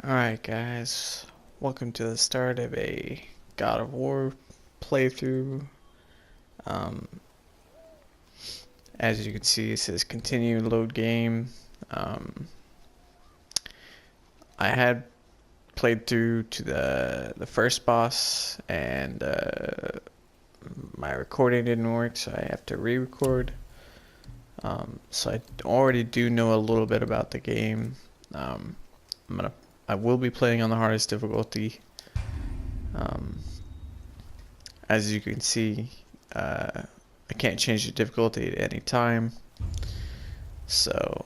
Alright guys, welcome to the start of a God of War playthrough. Um, as you can see, it says continue load game. Um, I had played through to the first boss and my recording didn't work, so I have to re-record. So I already do know a little bit about the game. Um, I will be playing on the hardest difficulty. Um, as you can see, I can't change the difficulty at any time. So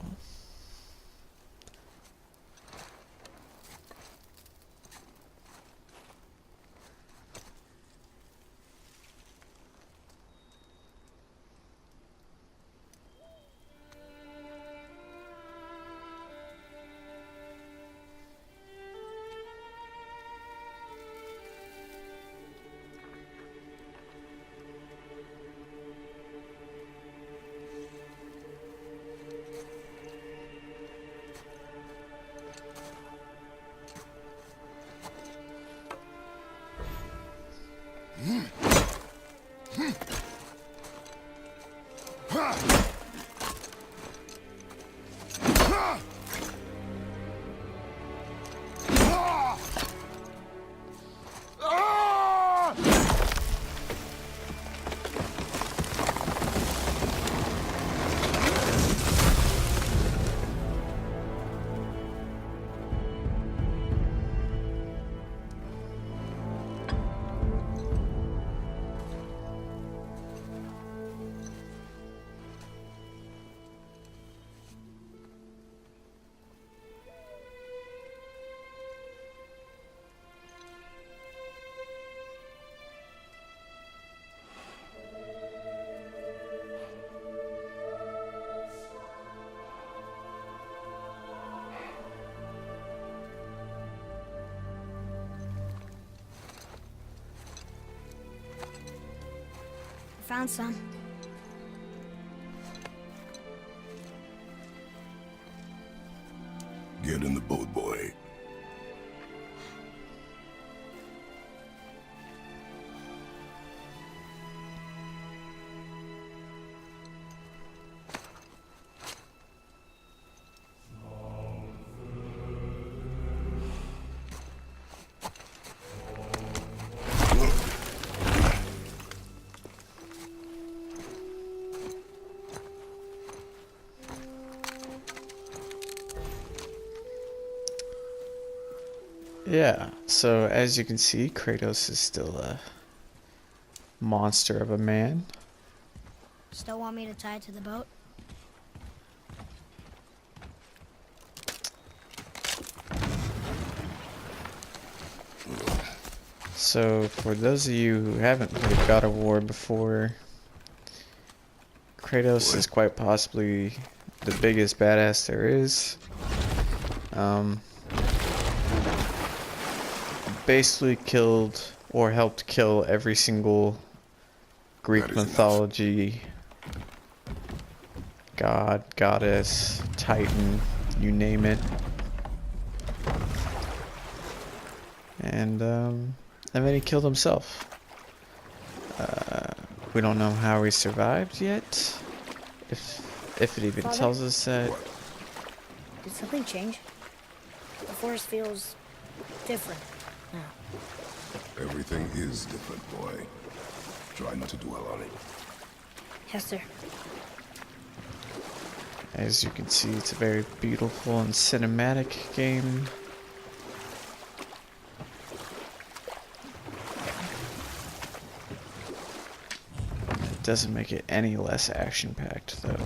Found some. Get in the boat, boy. yeah, so as you can see, Kratos is still a monster of a man. Still want me to tie it to the boat? So for those of you who haven't played God of War before, Kratos is quite possibly the biggest badass there is. Basically killed or helped kill every single Greek mythology god, goddess, titan, you name it. And then he killed himself. We don't know how he survived yet. If it even Father? tells us that. Did something change? The forest feels different now. Everything is different, boy. Try not to dwell on it. Yes, sir. As you can see, it's a very beautiful and cinematic game. It doesn't make it any less action-packed, though.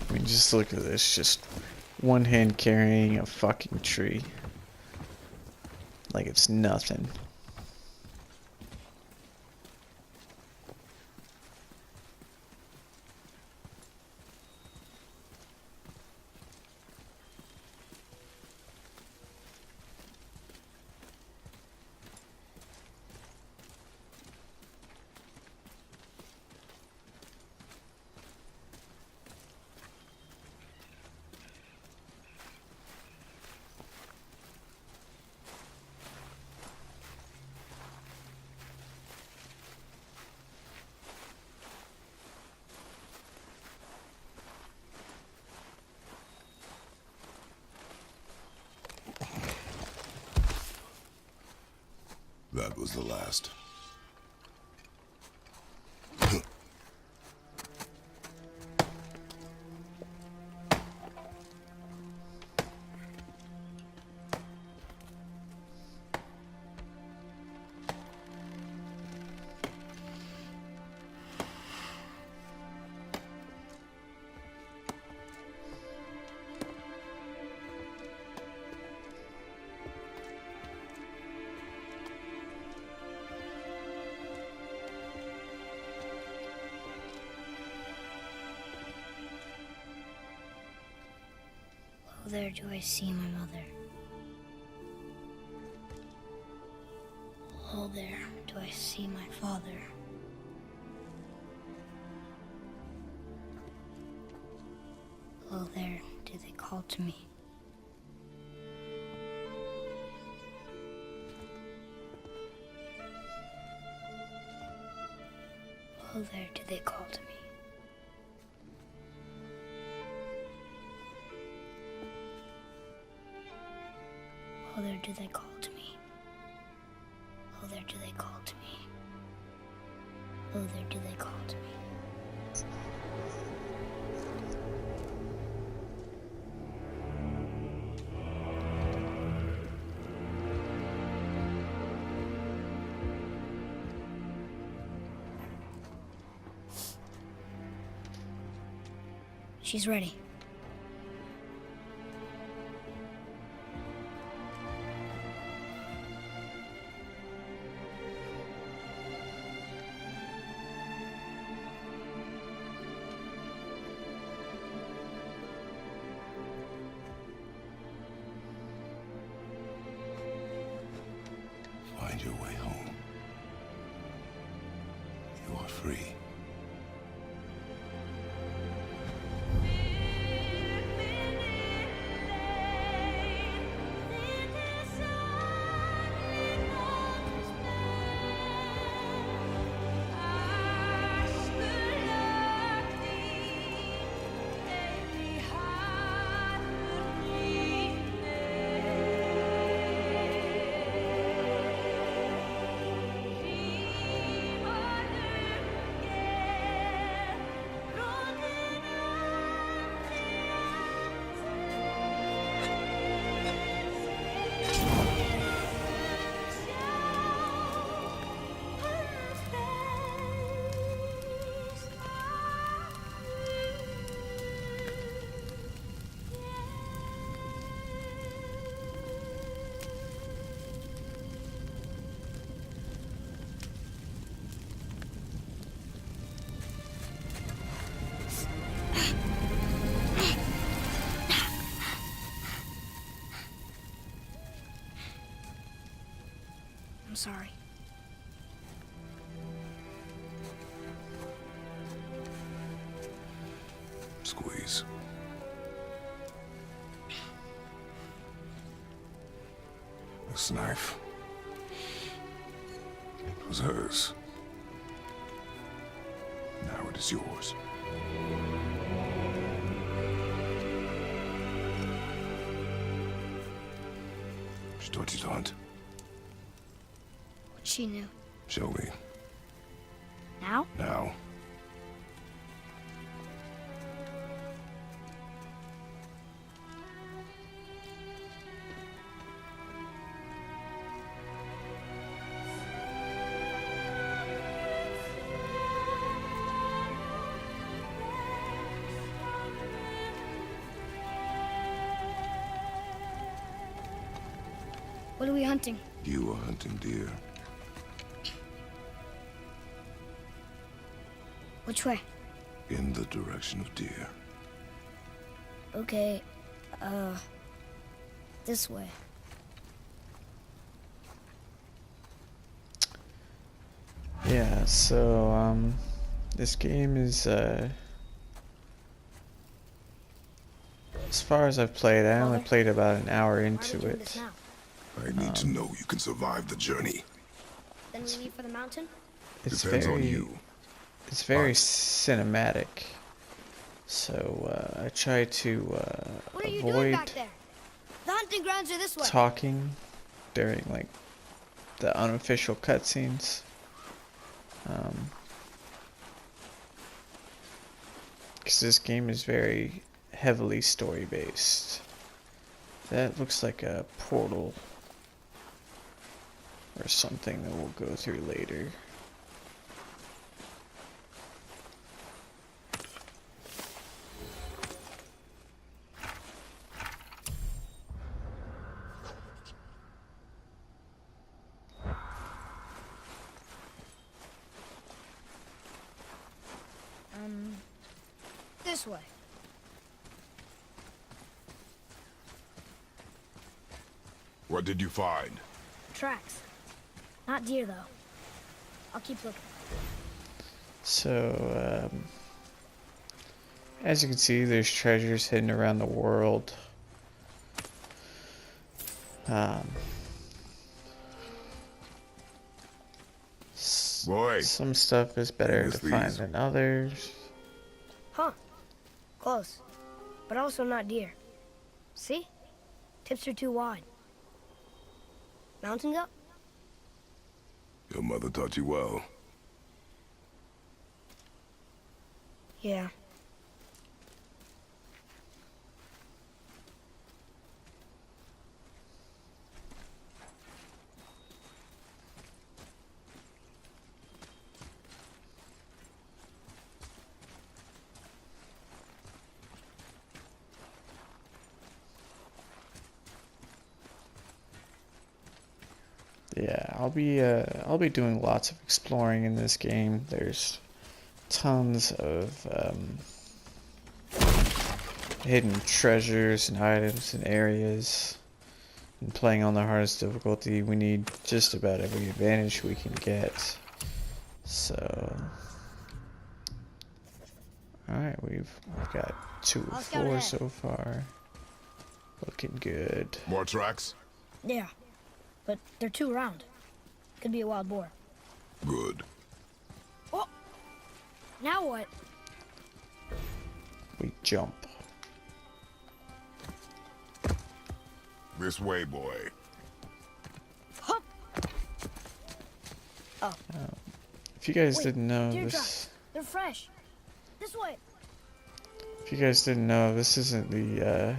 I mean, just look at this, just one hand carrying a fucking tree. Like it's nothing. That was the last. Oh, there do I see my mother. Oh, there do I see my father. Oh, there do they call to me. Oh, there do they call to me. Oh, there do they call to me. Oh, there do they call to me. Oh, there do they call to me. She's ready. Find your way home. You are free. I'm sorry. Squeeze. This knife. It was hers. Now it is yours. She taught you to hunt. She knew. Show me. Now? Now. What are we hunting? You are hunting deer. Which way? In the direction of deer. Okay, this way. Yeah, so this game is as far as I've played, I only Father? played about an hour Why are we into doing it. this now? I need to know you can survive the journey. Then we leave for the mountain? It's Depends on very you. it's very But- cinematic. So I try to What are you doing avoid back there? The hunting grounds are this way. talking during like the unofficial cutscenes. Because this game is very heavily story based. That looks like a portal or something that we'll go through later. This way. What did you find? Tracks. Not deer, though. I'll keep looking. So, as you can see, there's treasures hidden around the world. Boy, Some stuff is better Miss to find these. than others. Huh. Close. But also not deer. See? Tips are too wide. Mountain goat? Your mother taught you well. Yeah. Yeah, I'll be doing lots of exploring in this game. There's tons of hidden treasures and items and areas. And playing on the hardest difficulty, we need just about every advantage we can get. So, alright, we've got 2 I'll of scout 4 ahead. so far. Looking good. More tracks? Yeah. But they're too round. Could be a wild boar. Good. Oh! Now what? We jump. This way, boy. Hup! Oh, If you guys wait. didn't know Deer this, tracks. They're fresh. This way. if you guys didn't know, this isn't the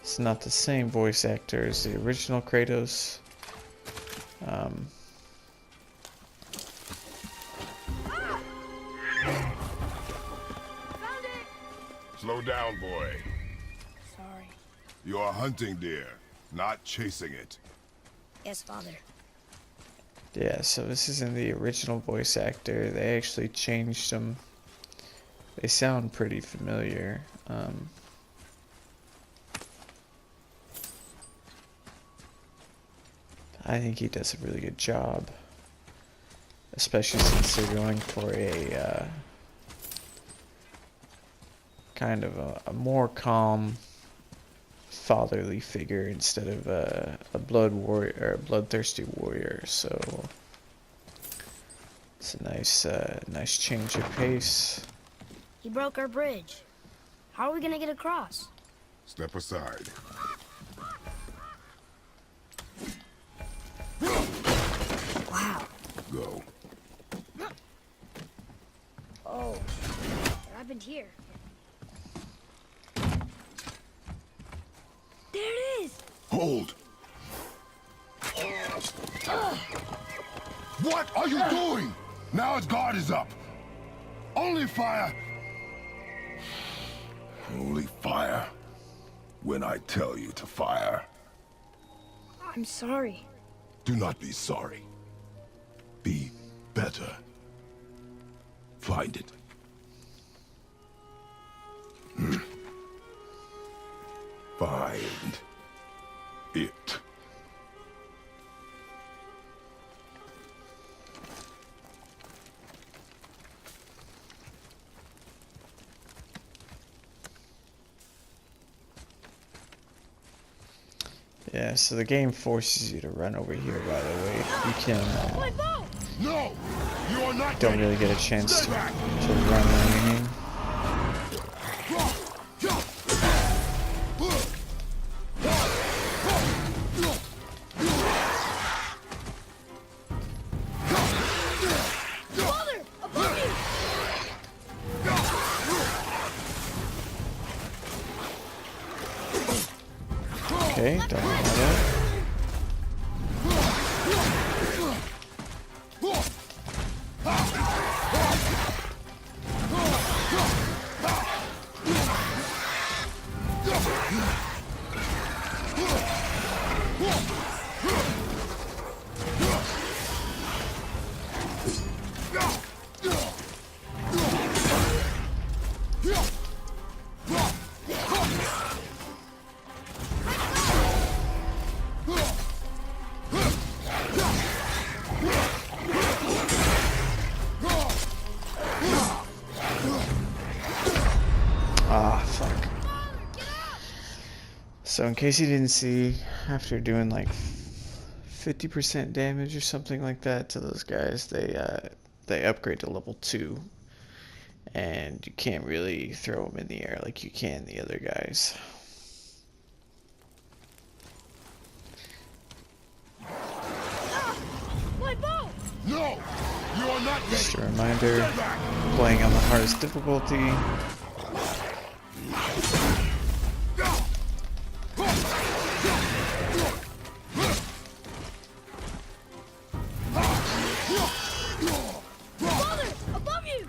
it's not the same voice actor as the original Kratos. Found it! Slow down, boy. Sorry. You are hunting deer, not chasing it. Yes, father. Yeah, so this isn't the original voice actor. They actually changed them. They sound pretty familiar. I think he does a really good job, especially since they're going for a kind of a more calm, fatherly figure instead of a blood warrior or a bloodthirsty warrior. So it's a nice change of pace. He broke our bridge. How are we gonna get across? Step aside. Wow. Go. Oh. What happened here? There it is! Hold! What are you doing? Now his guard is up. Only fire. Only fire. When I tell you to fire. I'm sorry. Do not be sorry. Be better. Find it. Find it. Yeah, so the game forces you to run over here, by the way. You can My bow! No! You are not don't ready. really get a chance Stay to back. run or anything. Okay, don't know that. Ah, fuck. So in case you didn't see, after doing like 50% damage or something like that to those guys, they upgrade to level 2, and you can't really throw them in the air like you can the other guys. My bow! No! You are not Just ready! a reminder, playing on the hardest difficulty. Father! Above you!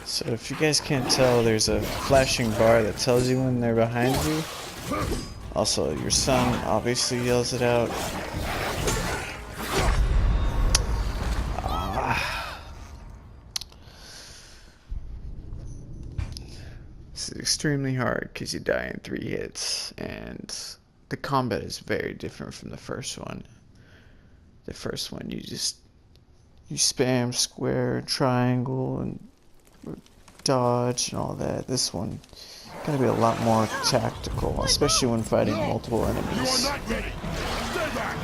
So if you guys can't tell, there's a flashing bar that tells you when they're behind you. Also, your son obviously yells it out. This is extremely hard because you die in 3 hits, and the combat is very different from the first one. The first one, you spam square, triangle, and dodge and all that. This one gotta be a lot more tactical, especially when fighting multiple You are enemies. not ready! Stay back!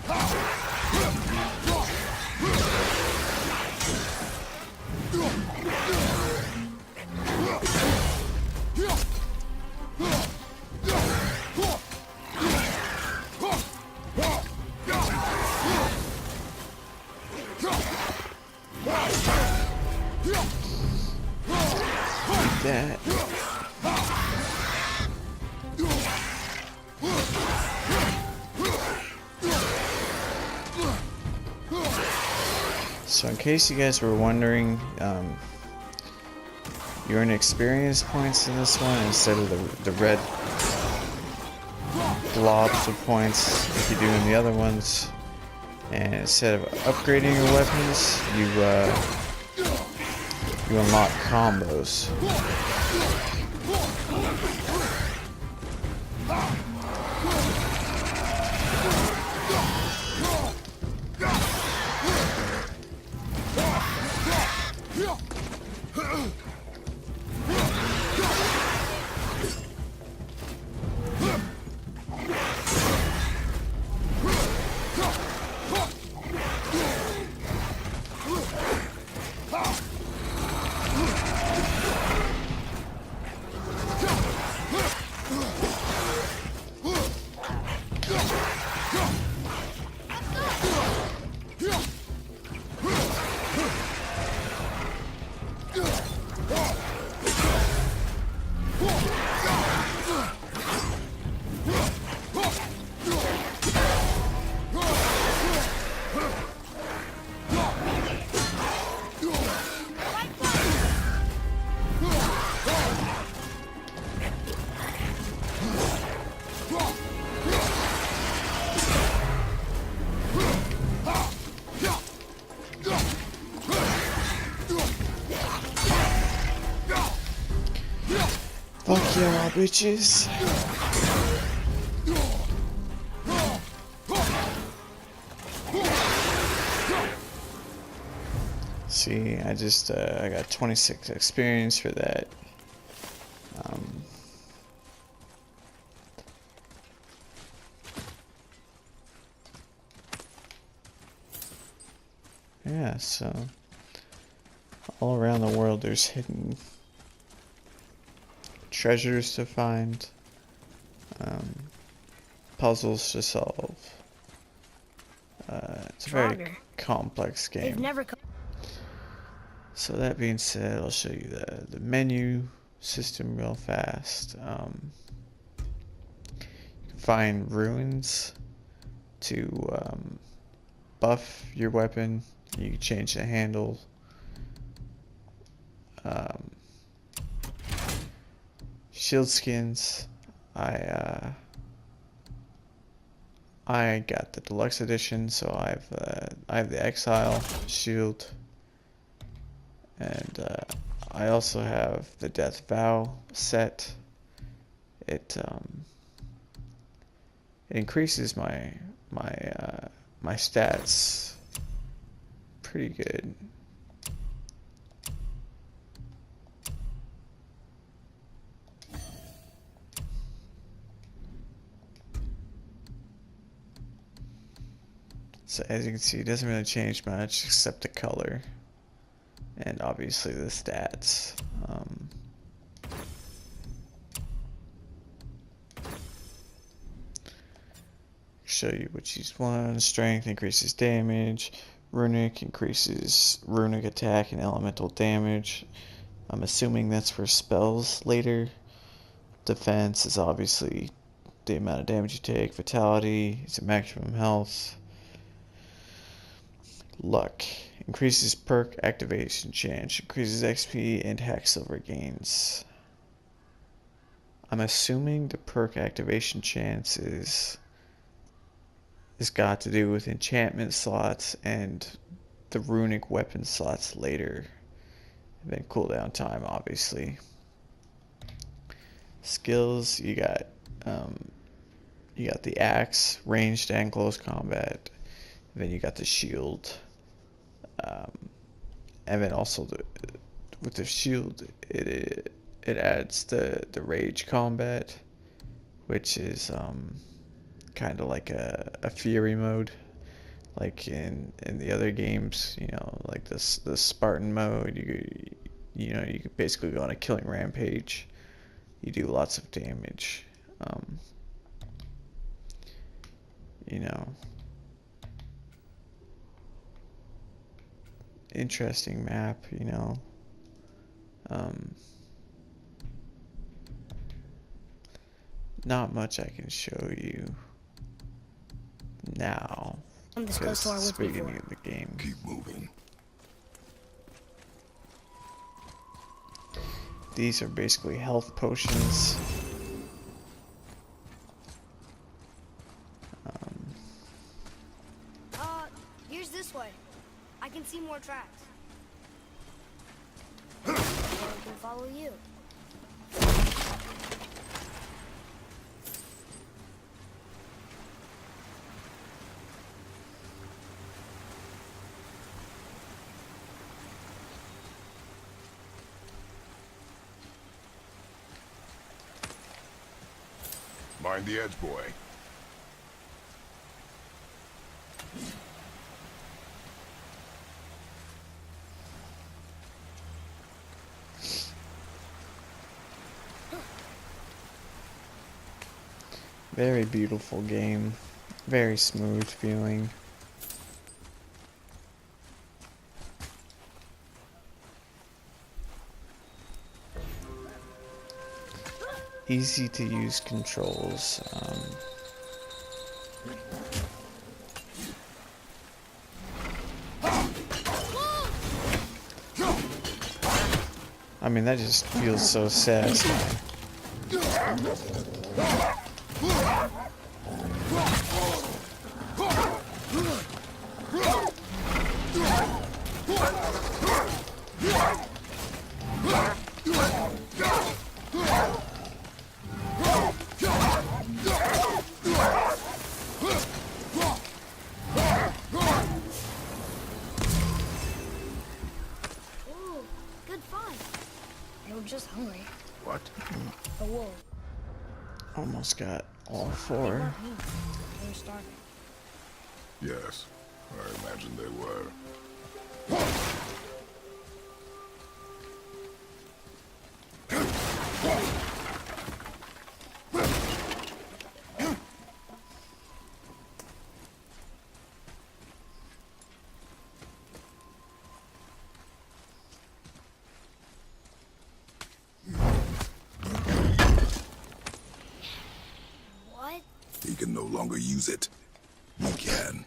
Father! Above you! That. So in case you guys were wondering, you earn experience points in this one instead of the red blobs of points like you do in the other ones. And instead of upgrading your weapons, you unlock combos. Fuck y'all, bitches. See, I got 26 experience for that. Yeah, so all around the world there's hidden treasures to find, puzzles to solve. It's a very complex game. They've never come. So that being said, I'll show you the menu system real fast. You can find ruins to buff your weapon. You can change the handle. Shield skins. I got the deluxe edition, so I have the Exile shield, and I also have the Death Vow set. It increases my stats pretty good. So as you can see, it doesn't really change much except the color and obviously the stats. Show you what each one. Strength increases damage. Runic increases runic attack and elemental damage. I'm assuming that's for spells later. Defense is obviously the amount of damage you take. Vitality is a maximum health. Luck increases perk activation chance, increases XP and hack silver gains. I'm assuming the perk activation chance is got to do with enchantment slots and the runic weapon slots later. And then cooldown time, obviously. Skills, you got the axe, ranged and close combat. And then you got the shield. And then also with the shield, it adds the rage combat, which is kind of like a fury mode, like in the other games. You know, like the Spartan mode. You know you can basically go on a killing rampage. You do lots of damage. You know. Interesting map, you know. Um, not much I can show you now. This Because goes to our it's woods the before. beginning of the game. Keep moving. These are basically health potions. Here's this way. I can see more tracks. Or I can follow you. Mind the edge, boy. Very beautiful game. Very smooth feeling. Easy to use controls. I mean, that just feels so satisfying. Ooh, good find. They were just hungry. What? The wolves. Almost got all They four. weren't hungry. They were starving. Yes, I imagine they were. What? He can no longer use it. We can.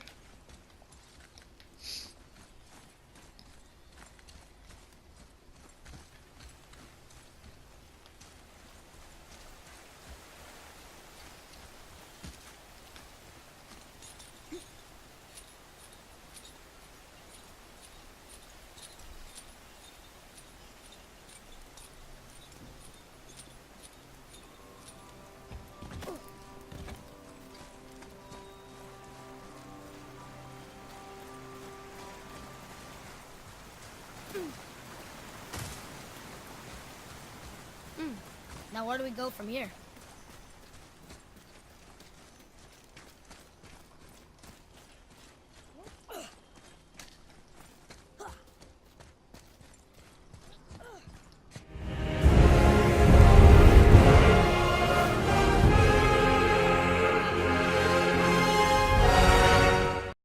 Now where do we go from here?